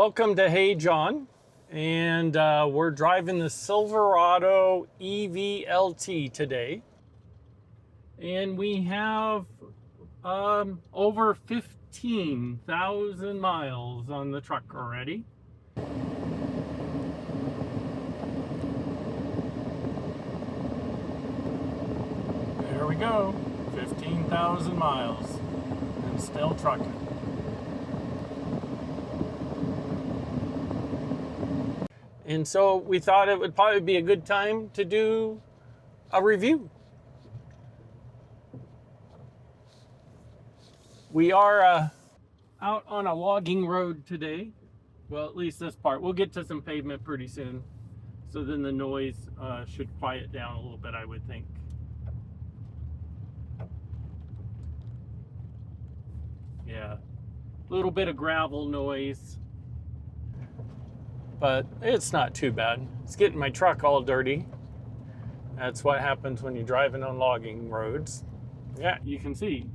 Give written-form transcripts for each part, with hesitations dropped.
Welcome to Hey John, and we're driving the Silverado EV LT today, and we have over 15,000 miles on the truck already. There we go, 15,000 miles and still trucking. And so we thought it would probably be a good time to do a review. We are out on a logging road today. Well, at least this part. We'll get to some pavement pretty soon. So then the noise should quiet down a little bit, I would think. Yeah, a little bit of gravel noise. But it's not too bad. It's getting my truck all dirty. That's what happens when you're driving on logging roads. Yeah, you can see.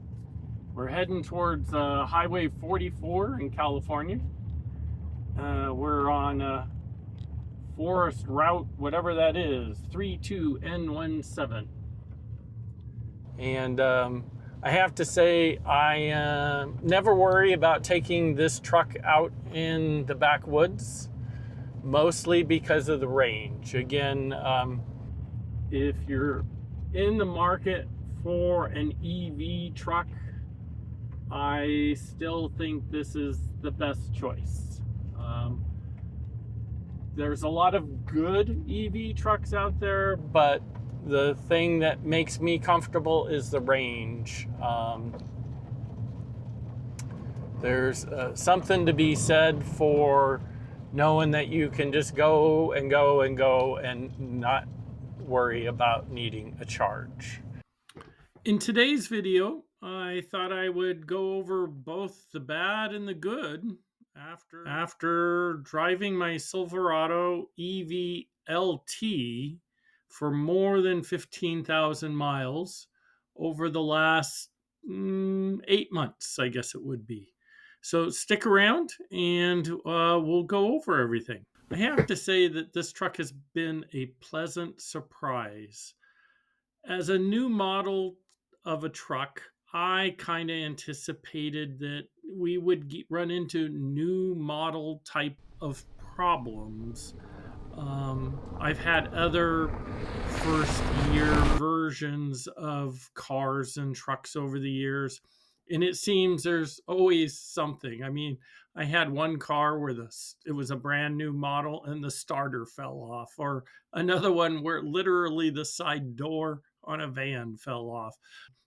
We're heading towards Highway 44 in California. We're on Forest Route, whatever that is, 32N17. And I have to say, I never worry about taking this truck out in the backwoods. Mostly because of the range. Again, if you're in the market for an EV truck, I still think this is the best choice. There's a lot of good EV trucks out there, but the thing that makes me comfortable is the range. There's something to be said for knowing that you can just go and go and go and not worry about needing a charge. In today's video, I thought I would go over both the bad and the good after driving my Silverado EV LT for more than 15,000 miles over the last 8 months, I guess it would be. So stick around and we'll go over everything. I have to say that this truck has been a pleasant surprise. As a new model of a truck, I kind of anticipated that we would run into new model type of problems. I've had other first year versions of cars and trucks over the years. And it seems there's always something. I mean, I had one car where it was a brand new model and the starter fell off, or another one where literally the side door on a van fell off.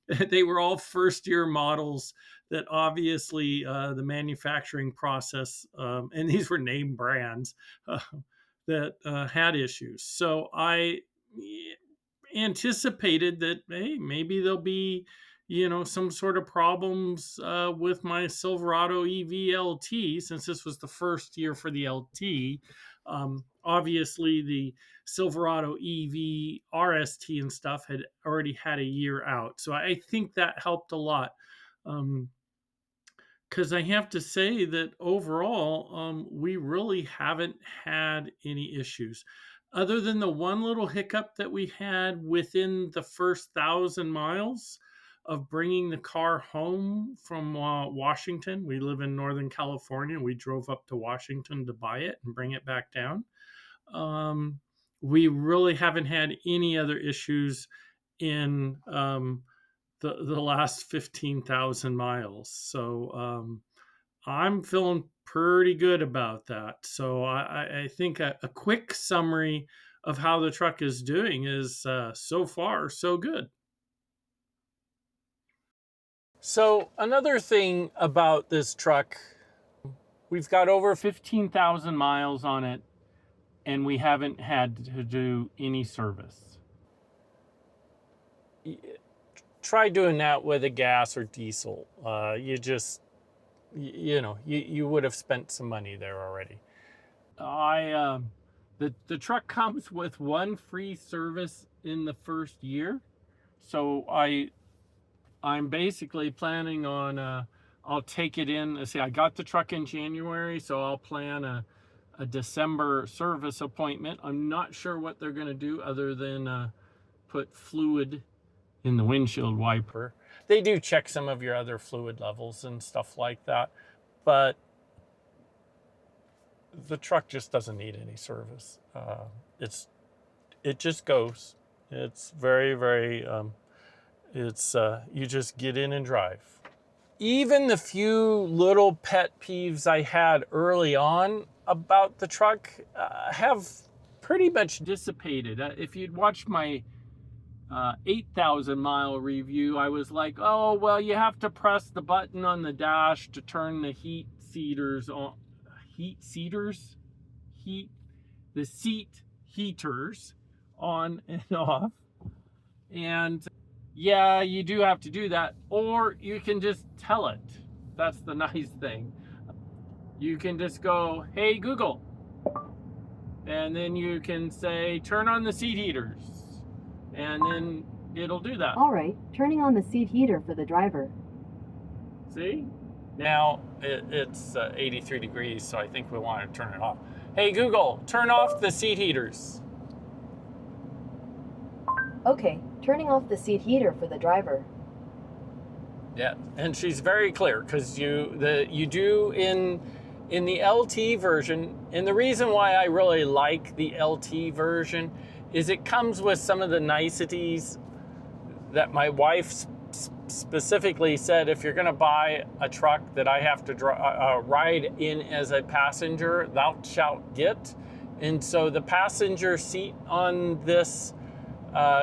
They were all first year models that obviously the manufacturing process, and these were name brands that had issues. So I anticipated that, hey, maybe there'll be some sort of problems with my Silverado EV LT, since this was the first year for the LT. Obviously, the Silverado EV RST and stuff had already had a year out. So I think that helped a lot. Because I have to say that overall, we really haven't had any issues. Other than the one little hiccup that we had within the first 1,000 miles of bringing the car home from Washington. We live in Northern California. We drove up to Washington to buy it and bring it back down. We really haven't had any other issues in the last 15,000 miles. So I'm feeling pretty good about that. So I think a quick summary of how the truck is doing is so far so good. So another thing about this truck, we've got over 15,000 miles on it, and we haven't had to do any service. Try doing that with a gas or diesel. You would have spent some money there already. The truck comes with one free service in the first year. So I'm basically planning on I'll take it in. See, I got the truck in January, so I'll plan a December service appointment. I'm not sure what they're going to do other than put fluid in the windshield wiper. They do check some of your other fluid levels and stuff like that, but the truck just doesn't need any service. It just goes. It's very, very. You just get in and drive. Even the few little pet peeves I had early on about the truck have pretty much dissipated. If you'd watched my 8,000 mile review, I was like, oh, well, you have to press the button on the dash to turn the heat seaters on. The seat heaters on and off. And yeah, you do have to do that, or you can just tell it. That's the nice thing. You can just go, hey Google, and then you can say turn on the seat heaters, and then it'll do that. All right, turning on the seat heater for the driver. See? Now it's 83 degrees, so I think we want to turn it off. Hey Google, turn off the seat heaters. Okay, turning off the seat heater for the driver. Yeah, and she's very clear, because you do in the LT version, and the reason why I really like the LT version is it comes with some of the niceties that my wife specifically said, if you're going to buy a truck that I have to ride in as a passenger, thou shalt get. And so the passenger seat on this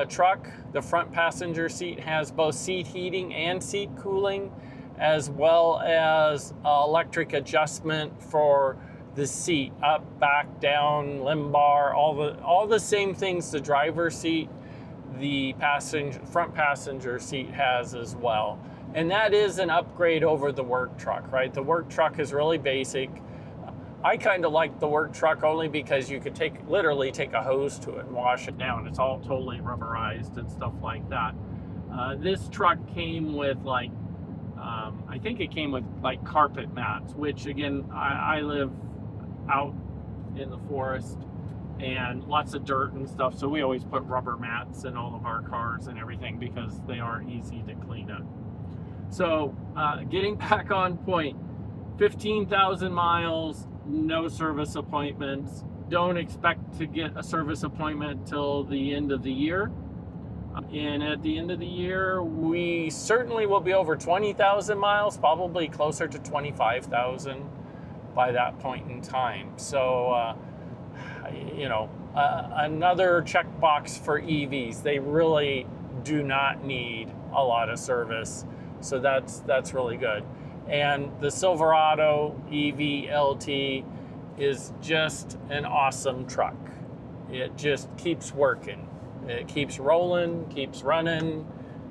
truck, the front passenger seat, has both seat heating and seat cooling, as well as electric adjustment for the seat, up, back, down, lumbar, all the same things the driver's seat, the front passenger seat has as well. And that is an upgrade over the work truck, right? The work truck is really basic. I kind of like the work truck only because you could literally take a hose to it and wash it down. It's all totally rubberized and stuff like that. This truck came with I think it came with like carpet mats, which again, I live out in the forest and lots of dirt and stuff, so we always put rubber mats in all of our cars and everything because they are easy to clean up. So getting back on point, 15,000 miles, no service appointments. Don't expect to get a service appointment till the end of the year. And at the end of the year, we certainly will be over 20,000 miles, probably closer to 25,000 by that point in time. So, another checkbox for EVs. They really do not need a lot of service. So that's really good. And the Silverado EV LT is just an awesome truck. It just keeps working. It keeps rolling, keeps running.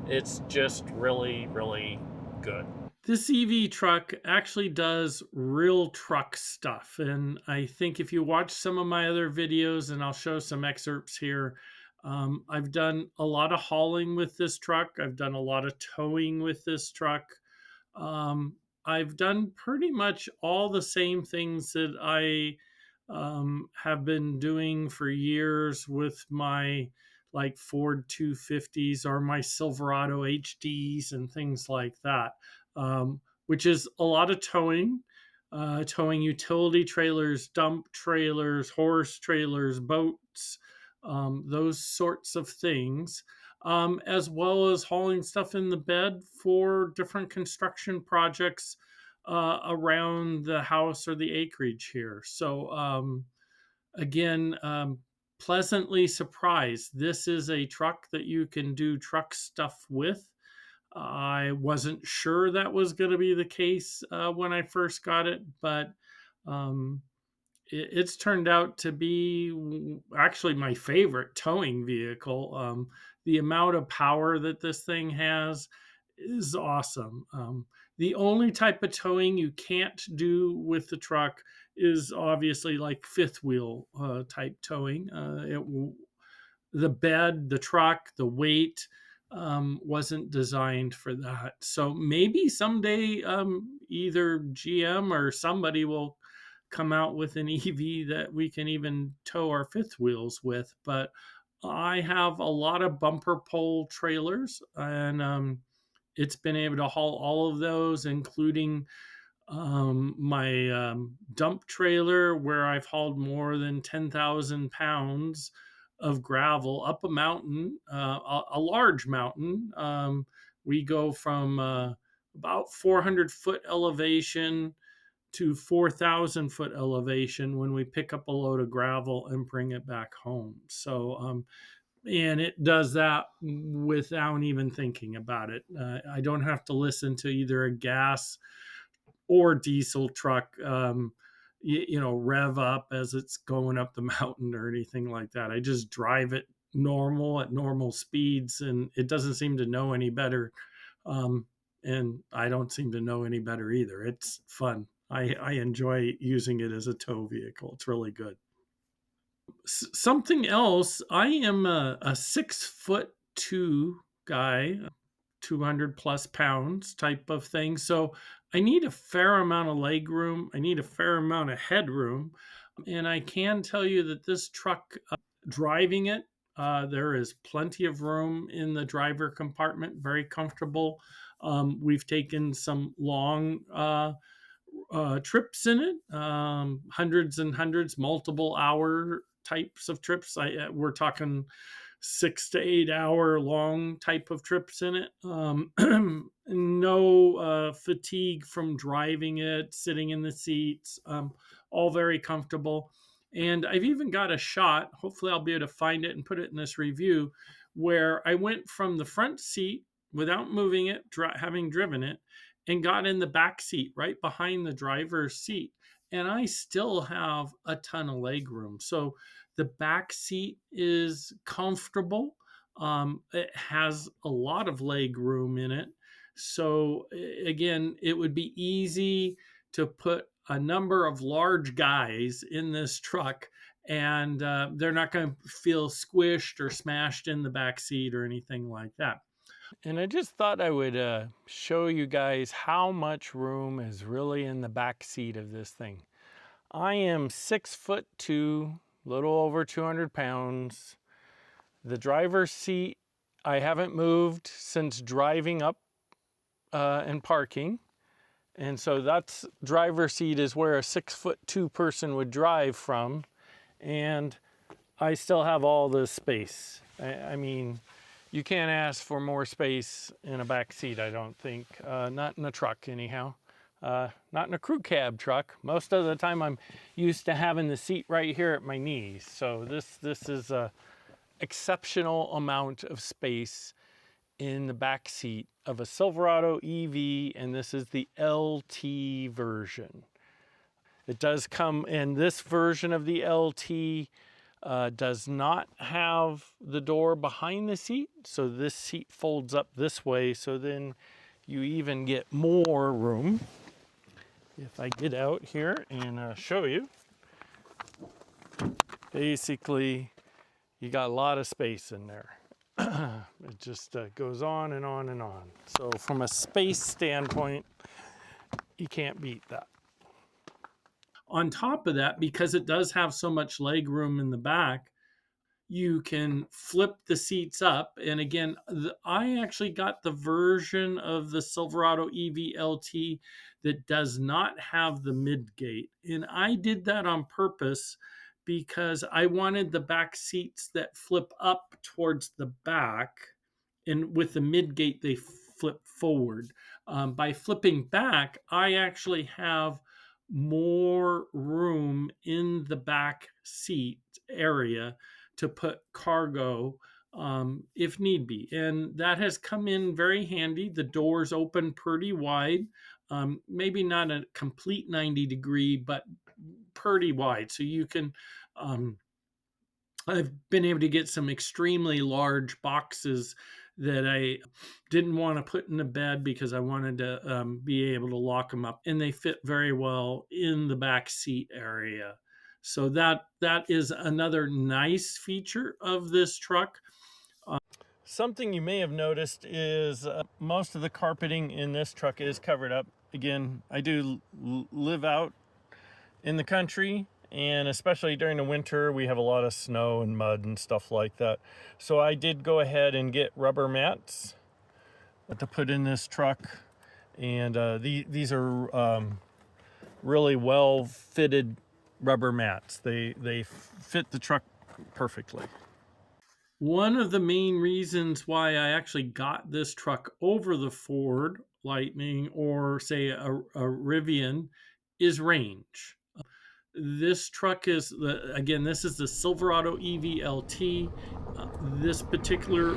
It's just really, really good. This EV truck actually does real truck stuff. And I think if you watch some of my other videos, and I'll show some excerpts here, I've done a lot of hauling with this truck. I've done a lot of towing with this truck. I've done pretty much all the same things that I have been doing for years with my Ford 250s or my Silverado HDs and things like that, which is a lot of towing, towing utility trailers, dump trailers, horse trailers, boats, those sorts of things. As well as hauling stuff in the bed for different construction projects around the house or the acreage here. So again, pleasantly surprised. This is a truck that you can do truck stuff with. I wasn't sure that was going to be the case when I first got it, but it's turned out to be actually my favorite towing vehicle. The amount of power that this thing has is awesome. The only type of towing you can't do with the truck is obviously like fifth wheel type towing. The bed, the truck, the weight, wasn't designed for that. So maybe someday either GM or somebody will come out with an EV that we can even tow our fifth wheels with. But I have a lot of bumper pole trailers, and it's been able to haul all of those, including my dump trailer, where I've hauled more than 10,000 pounds of gravel up a mountain, a large mountain. We go from about 400-foot elevation to 4,000-foot elevation when we pick up a load of gravel and bring it back home. So, and it does that without even thinking about it. I don't have to listen to either a gas or diesel truck, rev up as it's going up the mountain or anything like that. I just drive it normal at normal speeds, and it doesn't seem to know any better. And I don't seem to know any better either. It's fun. I enjoy using it as a tow vehicle. It's really good. Something else, I am a 6'2" guy, 200 plus pounds type of thing. So I need a fair amount of leg room. I need a fair amount of headroom. And I can tell you that this truck, driving it, there is plenty of room in the driver compartment, very comfortable. We've taken some long trips in it, hundreds and hundreds, multiple hour types of trips. We're talking 6 to 8 hour long type of trips in it. No fatigue from driving it, sitting in the seats, all very comfortable. And I've even got a shot, hopefully I'll be able to find it and put it in this review, where I went from the front seat without moving it, having driven it, and got in the back seat right behind the driver's seat. And I still have a ton of leg room. So the back seat is comfortable. It has a lot of leg room in it. So again, it would be easy to put a number of large guys in this truck, and they're not going to feel squished or smashed in the back seat or anything like that. And I just thought I would show you guys how much room is really in the back seat of this thing. I am 6'2", little over 200 pounds. The driver's seat, I haven't moved since driving up and parking. And so that's driver's seat is where a 6'2" person would drive from. And I still have all this space. I mean, you can't ask for more space in a back seat, I don't think. Not in a truck, anyhow. Not in a crew cab truck. Most of the time I'm used to having the seat right here at my knees. So this is a exceptional amount of space in the back seat of a Silverado EV, and this is the LT version. It does come in this version of the LT. Does not have the door behind the seat, so this seat folds up this way, so then you even get more room. If I get out here and show you, basically you got a lot of space in there. It just goes on and on and on. So from a space standpoint, you can't beat that. On top of that, because it does have so much leg room in the back, you can flip the seats up. And again, I actually got the version of the Silverado EV LT that does not have the mid-gate. And I did that on purpose because I wanted the back seats that flip up towards the back. And with the mid-gate, they flip forward. By flipping back, I actually have more room in the back seat area to put cargo if need be. And that has come in very handy. The doors open pretty wide, maybe not a complete 90-degree, but pretty wide. So you can, I've been able to get some extremely large boxes that I didn't want to put in the bed because I wanted to be able to lock them up, and they fit very well in the back seat area. So that is another nice feature of this truck. Something you may have noticed is most of the carpeting in this truck is covered up. Again, I do live out in the country, and especially during the winter, we have a lot of snow and mud and stuff like that. So I did go ahead and get rubber mats to put in this truck, and these are really well fitted rubber mats. They fit the truck perfectly. One of the main reasons why I actually got this truck over the Ford Lightning or say a Rivian is range. This truck is this is the Silverado EV LT. This particular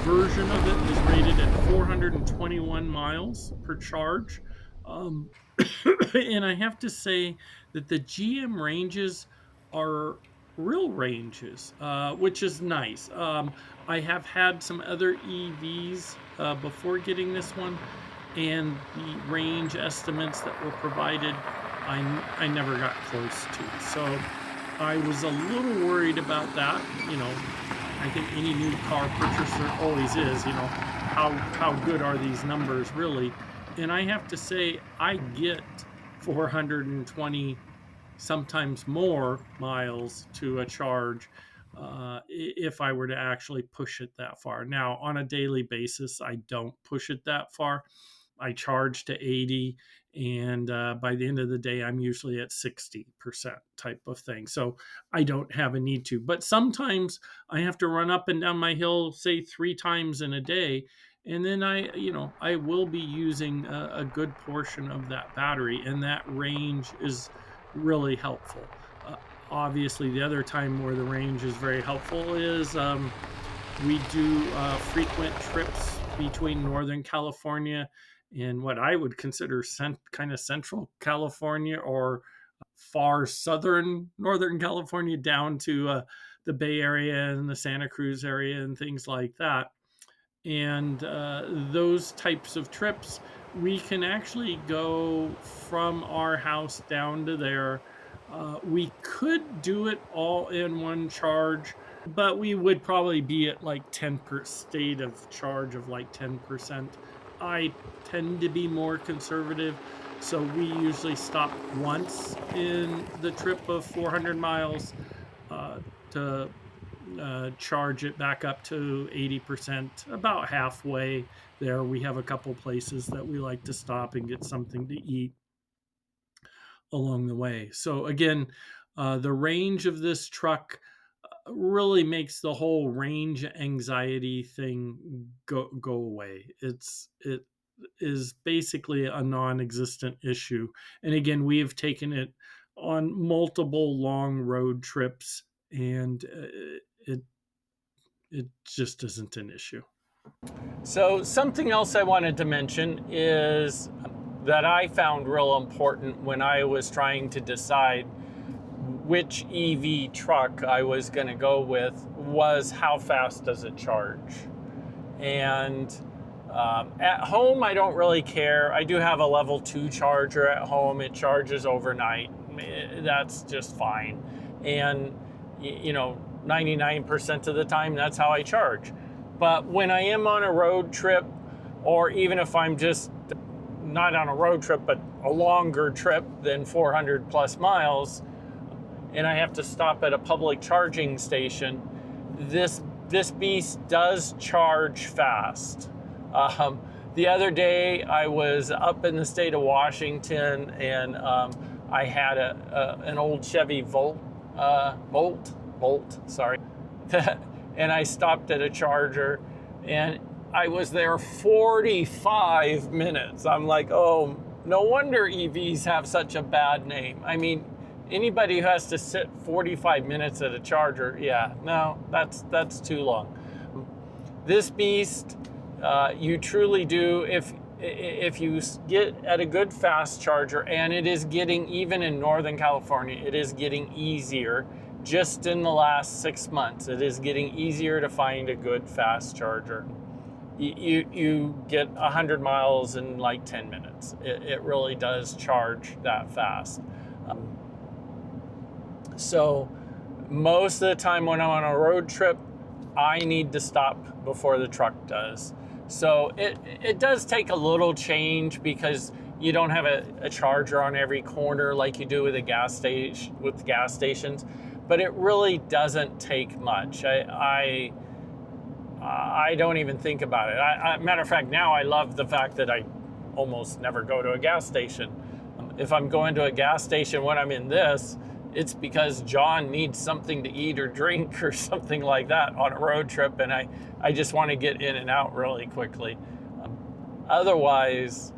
version of it is rated at 421 miles per charge. And I have to say that the GM ranges are real ranges, which is nice. I have had some other EVs before getting this one, and the range estimates that were provided, I never got close to. So I was a little worried about that. I think any new car purchaser always is, how good are these numbers really? And I have to say, I get 420, sometimes more miles to a charge if I were to actually push it that far. Now, on a daily basis, I don't push it that far. I charge to 80, and by the end of the day, I'm usually at 60% type of thing. So I don't have a need to. But sometimes I have to run up and down my hill, say 3 times in a day, and then I will be using a good portion of that battery, and that range is really helpful. Obviously, the other time where the range is very helpful is we do frequent trips between Northern California and what I would consider kind of Central California or far southern Northern California down to the Bay Area and the Santa Cruz area and things like that. And those types of trips, we can actually go from our house down to there. We could do it all in one charge, but we would probably be at like 10% state of charge of like 10%. I tend to be more conservative, so we usually stop once in the trip of 400 miles to charge it back up to 80%, about halfway there. We have a couple places that we like to stop and get something to eat along the way. So again, the range of this truck really makes the whole range anxiety thing go away. It is basically a non-existent issue. And again, we have taken it on multiple long road trips, and it just isn't an issue. So something else I wanted to mention is that I found real important when I was trying to decide which EV truck I was going to go with was how fast does it charge. And at home, I don't really care. I do have a level 2 charger at home. It charges overnight. That's just fine. And 99% of the time, that's how I charge. But when I am on a road trip, or even if I'm just not on a road trip, but a longer trip than 400 plus miles, and I have to stop at a public charging station, this beast does charge fast. The other day, I was up in the state of Washington, and I had an old Chevy Bolt, sorry. And I stopped at a charger, and I was there 45 minutes. I'm like, oh, no wonder EVs have such a bad name. I mean, anybody who has to sit 45 minutes at a charger, yeah, no, that's too long. This beast, you truly do, if you get at a good fast charger, and it is getting, even in Northern California, it is getting easier. Just in the last 6 months, it is getting easier to find a good fast charger. You get 100 miles in like 10 minutes. It really does charge that fast. So most of the time when I'm on a road trip, I need to stop before the truck does. So it does take a little change because you don't have a charger on every corner like you do with gas stations, but it really doesn't take much. I don't even think about it. Matter of fact, now I love the fact that I almost never go to a gas station. If I'm going to a gas station when I'm in this, it's because John needs something to eat or drink or something like that on a road trip, and I just want to get in and out really quickly. Otherwise,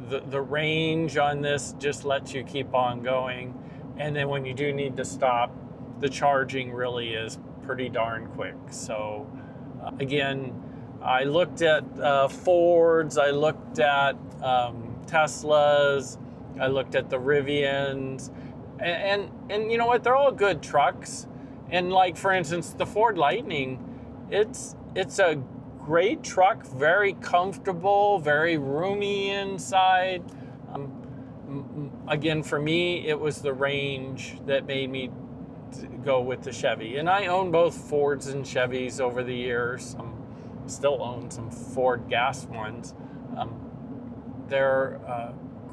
the range on this just lets you keep on going, and then when you do need to stop, the charging really is pretty darn quick. So again, I looked at Fords, I looked at Teslas, I looked at the Rivians, and you know what, they're all good trucks. And like, for instance, the Ford Lightning, it's a great truck, very comfortable, very roomy inside. Again, for me, it was the range that made me go with the Chevy. And I own both Fords and Chevys over the years. Still own some Ford gas ones. They're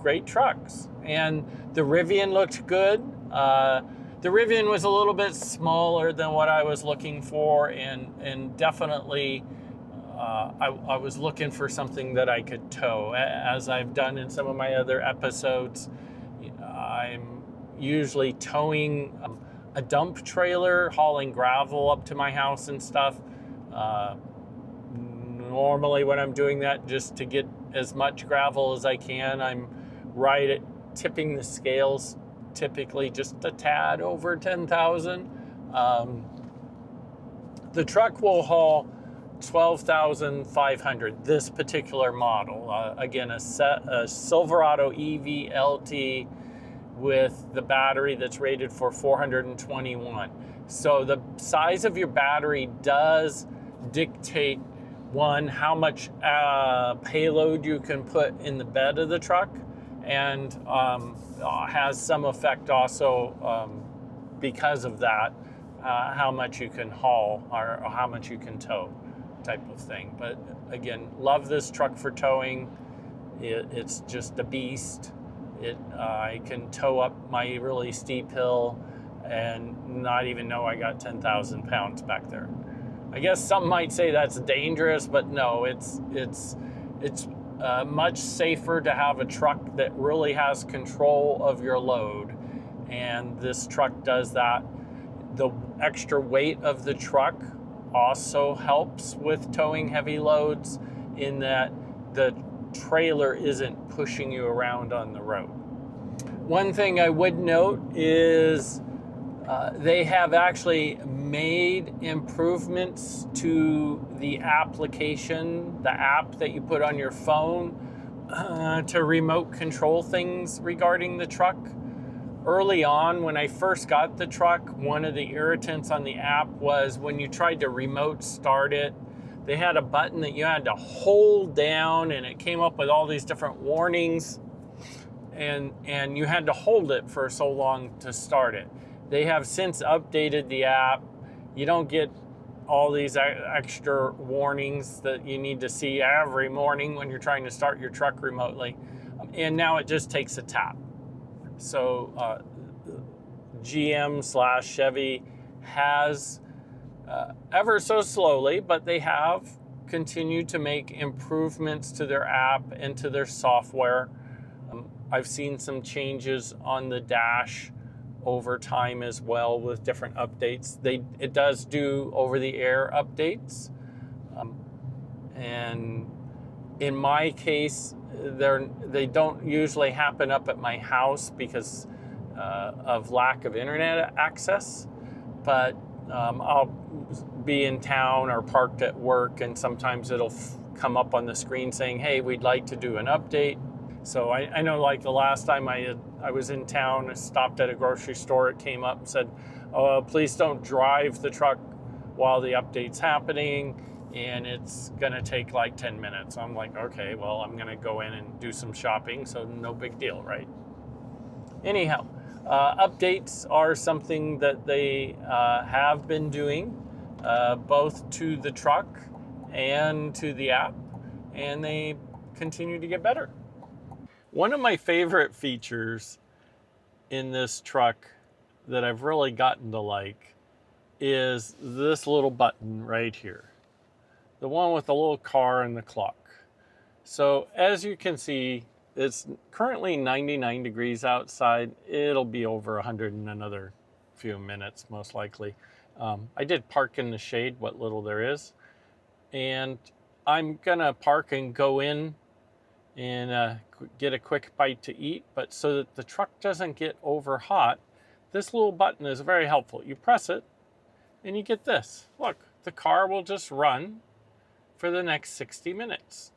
great trucks. And the Rivian looked good. The Rivian was a little bit smaller than what I was looking for, and definitely I was looking for something that I could tow. As I've done in some of my other episodes, I'm usually towing a dump trailer, hauling gravel up to my house and stuff. Normally when I'm doing that, just to get as much gravel as I can, I'm right at tipping the scales, typically just a tad over 10,000. The truck will haul 12,500, this particular model. Again, a Silverado EV LT with the battery that's rated for 421. So the size of your battery does dictate, one, how much payload you can put in the bed of the truck, and has some effect also because of that, how much you can haul or how much you can tow, type of thing. But again, love this truck for towing. It's just a beast. I can tow up my really steep hill and not even know I got 10,000 pounds back there. I guess some might say that's dangerous, but no, it's much safer to have a truck that really has control of your load, and this truck does that. The extra weight of the truck also helps with towing heavy loads, in that the trailer isn't pushing you around on the road. One thing I would note is they have actually made improvements to the application, the app that you put on your phone to remote control things regarding the truck. Early on, when I first got the truck, one of the irritants on the app was when you tried to remote start it, they had a button that you had to hold down, and it came up with all these different warnings, and you had to hold it for so long to start it. They have since updated the app. You don't get all these extra warnings that you need to see every morning when you're trying to start your truck remotely. And now it just takes a tap. So GM/Chevy has, ever so slowly, but they have continued to make improvements to their app and to their software. I've seen some changes on the dash over time as well with different updates. It does do over-the-air updates, and in my case, they don't usually happen up at my house because of lack of internet access. But I'll be in town or parked at work, and sometimes it'll come up on the screen saying, "Hey, we'd like to do an update." So I know, like the last time I was in town, I stopped at a grocery store, it came up and said, "Oh, please don't drive the truck while the update's happening, and it's gonna take like 10 minutes. I'm like, okay, well, I'm gonna go in and do some shopping, so no big deal, right? Anyhow, updates are something that they have been doing. both to the truck and to the app, and they continue to get better. One of my favorite features in this truck that I've really gotten to like is this little button right here, the one with the little car and the clock. So as you can see, it's currently 99 degrees outside. It'll be over 100 in another few minutes, most likely. I did park in the shade, what little there is. And I'm gonna park and go in and get a quick bite to eat. But so that the truck doesn't get over hot, this little button is very helpful. You press it and you get this. Look, the car will just run for the next 60 minutes.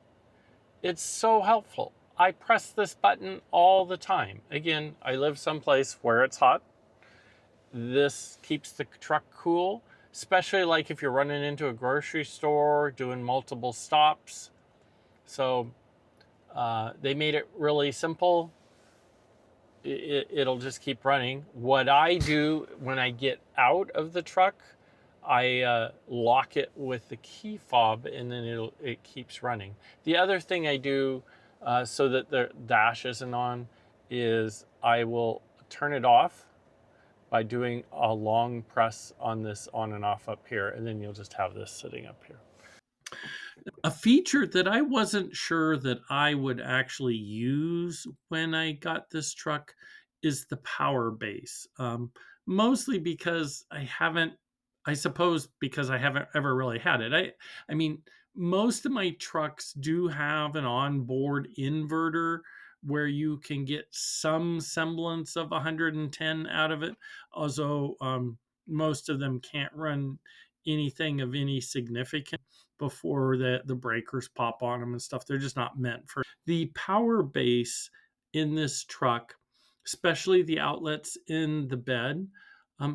It's so helpful. I press this button all the time. Again, I live someplace where it's hot. This keeps the truck cool, especially like if you're running into a grocery store, doing multiple stops. So they made it really simple. It'll just keep running. What I do when I get out of the truck, I lock it with the key fob, and then it keeps running. The other thing I do so that the dash isn't on is I will turn it off by doing a long press on this on and off up here, and then you'll just have this sitting up here. A feature that I wasn't sure that I would actually use when I got this truck is the power base. Mostly because I suppose because I haven't ever really had it. I mean, most of my trucks do have an onboard inverter where you can get some semblance of 110 out of it, although most of them can't run anything of any significance before the breakers pop on them and stuff. They're just not meant for the power base in this truck, especially the outlets in the bed,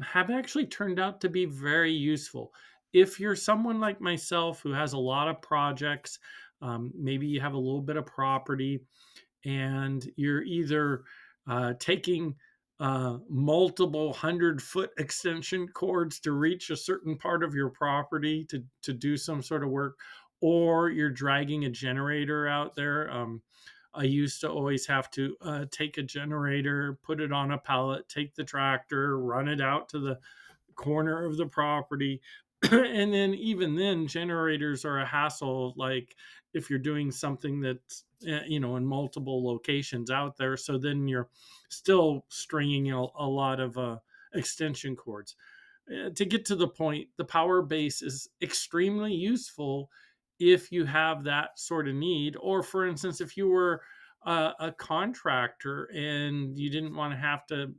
have actually turned out to be very useful. If you're someone like myself who has a lot of projects, maybe you have a little bit of property, and you're either taking multiple 100-foot extension cords to reach a certain part of your property to do some sort of work, or you're dragging a generator out there. I used to always have to take a generator, put it on a pallet, take the tractor, run it out to the corner of the property. And then even then generators are a hassle, like if you're doing something that's in multiple locations out there, so then you're still stringing a lot of extension cords. To get to the point, the power base is extremely useful if you have that sort of need, or for instance if you were a contractor and you didn't want to have to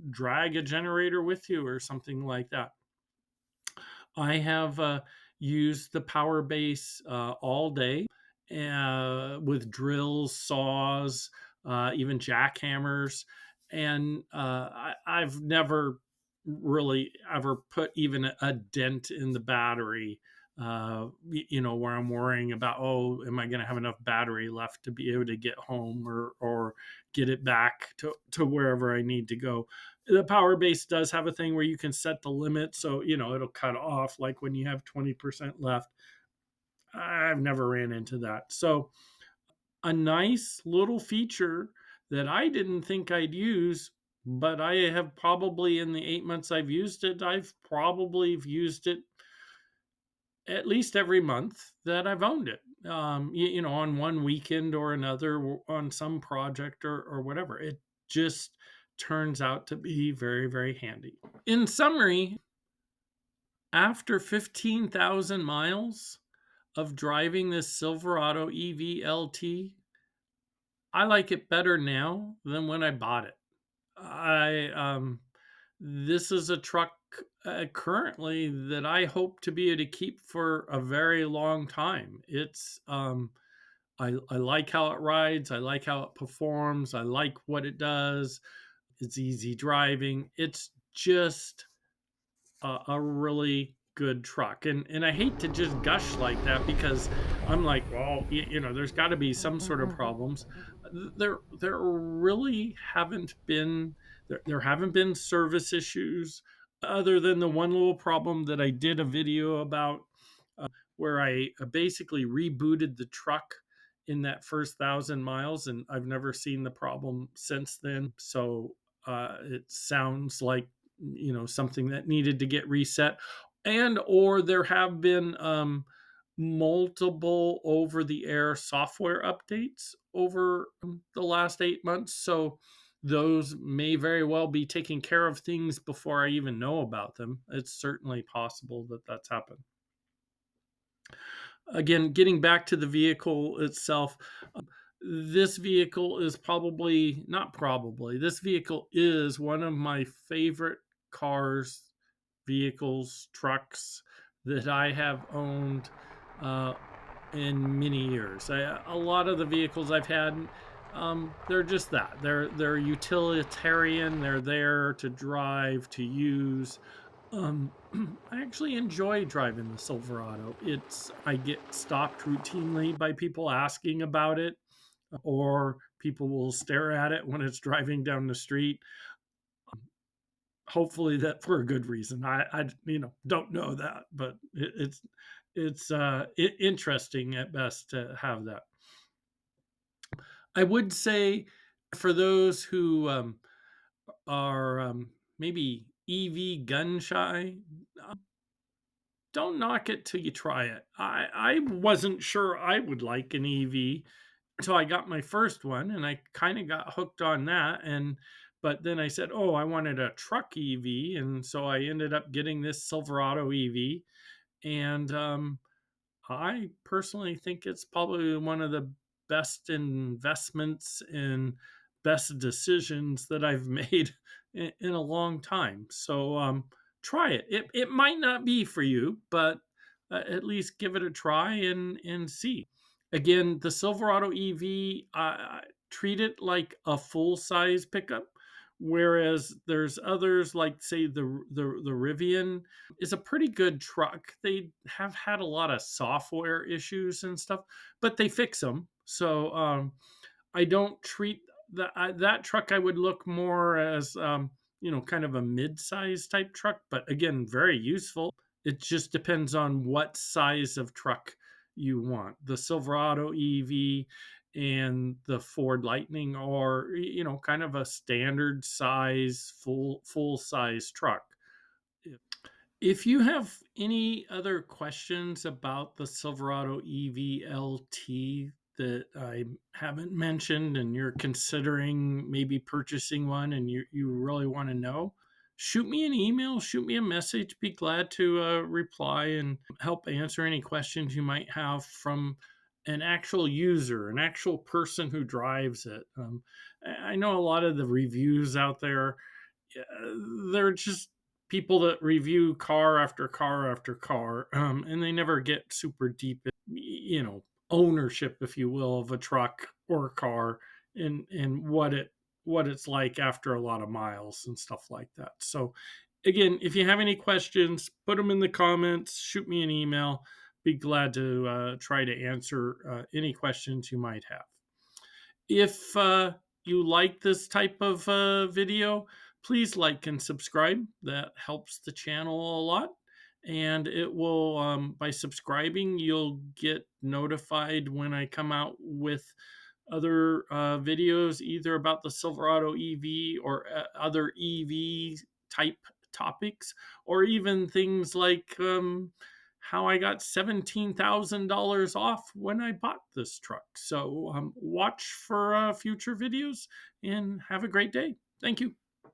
drag a generator with you or something like that. I have used the power base all day with drills, saws, even jackhammers. And I've never really ever put even a dent in the battery, where I'm worrying about, oh, am I going to have enough battery left to be able to get home or get it back to wherever I need to go. The power base does have a thing where you can set the limit, so it'll cut off like when you have 20% left. I've never ran into that. So a nice little feature that I didn't think I'd use, but I have probably, in the 8 months I've used it, I've probably used it at least every month that I've owned it. On one weekend or another, on some project or whatever. It just turns out to be very, very handy. In summary, after 15,000 miles of driving this Silverado EV LT, I like it better now than when I bought it. This is a truck currently that I hope to be able to keep for a very long time. I like how it rides. I like how it performs. I like what it does. It's easy driving. It's just a really good truck. And I hate to just gush like that because I'm like, well, there's got to be some sort of problems. There really haven't been there haven't been service issues. other than the one little problem that I did a video about, where I basically rebooted the truck in that first 1,000 miles, and I've never seen the problem since then. So it sounds like something that needed to get reset, and or there have been multiple over the air software updates over the last 8 months. So those may very well be taking care of things before I even know about them. It's certainly possible that that's happened. Again, getting back to the vehicle itself, this vehicle is probably not probably, this vehicle is one of my favorite cars, vehicles, trucks that I have owned uh, in many years. A lot of the vehicles I've had, they're just that. They're utilitarian. They're there to drive, to use. I actually enjoy driving the Silverado. I get stopped routinely by people asking about it, or people will stare at it when it's driving down the street. Hopefully that for a good reason. I don't know that, but it's interesting at best to have that. I would say for those who are maybe EV gun shy, don't knock it till you try it. I wasn't sure I would like an EV until I got my first one, and I kind of got hooked on that. And but then I said, oh, I wanted a truck EV, and so I ended up getting this Silverado EV. And I personally think it's probably one of the best investments and best decisions that I've made in a long time. So try it. It might not be for you, but at least give it a try and see. Again, the Silverado EV, treat it like a full size pickup, whereas there's others like say the Rivian is a pretty good truck. They have had a lot of software issues and stuff, but they fix them. So I don't treat that truck. I would look more as kind of a mid-size type truck, but again, very useful. It just depends on what size of truck you want. The Silverado EV and the Ford Lightning are kind of a standard size full size truck. If you have any other questions about the Silverado EV LT that I haven't mentioned and you're considering maybe purchasing one and you really want to know, shoot me an email, shoot me a message. Be glad to reply and help answer any questions you might have from an actual user, an actual person who drives it. I know a lot of the reviews out there, they're just people that review car after car after car, and they never get super deep, ownership, if you will, of a truck or a car, and what it's like after a lot of miles and stuff like that. So, again, if you have any questions, put them in the comments. Shoot me an email. Be glad to try to answer any questions you might have. If you like this type of video, please like and subscribe. That helps the channel a lot. And it will, by subscribing, you'll get notified when I come out with other videos, either about the Silverado EV or other EV type topics, or even things like how I got $17,000 off when I bought this truck. So watch for future videos and have a great day. Thank you.